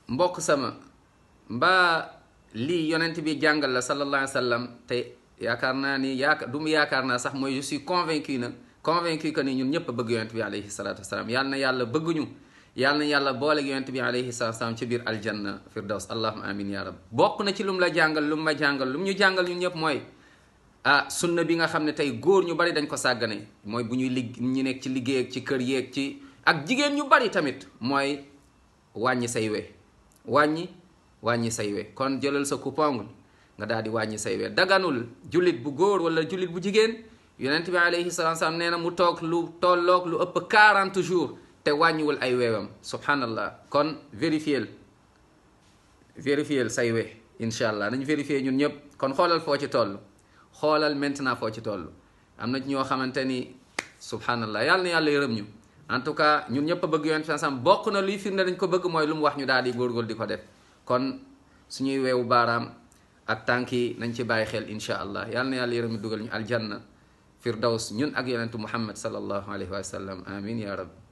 mbokk sama mbaa lii yonent bi jàngal la sallallahu alayhi wa sallam te yaakaar naa ni du mu yaakaar naa sax mooy je suis convaincu que ni ñun ñëpp bëgg yonent bi alayhi salatu wasalaam yàlla na yàlla bëgguñu yàlla na yàlla booleeg yonent bi alayhi salatu wasalaam ci biir aljanna firdaws allahumma amin ya rab. bokk na ci lu mu la jàngal lu mu ma jàngal lu mu ñu jàngal ñun ñëpp mooy sunna bi nga xam ne tey góor ñu bari dañ ko sàggane mooy bu ñuy ñu nekk ci liggéey ak ci kër yeeg ci ak jigéen ñu bari tamit mooy wàññi say we wàññi say we kon jëlal sa coupe-ongle nga daal di wàññi say we daganul jullit bu góor wala jullit bu jigéen yonent bi alayhi salaatu salaam nee na mu toog lu tolloog lu ëpp 40 jours te wàññiwul ay weewam subhanallah kon vérifier say we incha allah nañ vérifier ñun ñëpp kon xoolal foo ci toll xoolal maintenant foo ci toll am na ñoo xamante ni subhanallah yàlla na yàlla yërëm ñu en tout cas ñun ñëpp a bëgg yonent bi sam bokk na luy firnde dañ ko bëgg mooy lu mu wax ñu daal di góorgóor di ko def kon suñuy weewu baaraam ak tànk yi nañ ci bàyyi xel incha allah yàlla na yàlla yërëm ñu dugal ñu aljanna firdaws ñun ak yonentu muhammad sallallahu alayhi wa sallam amin ya rabbi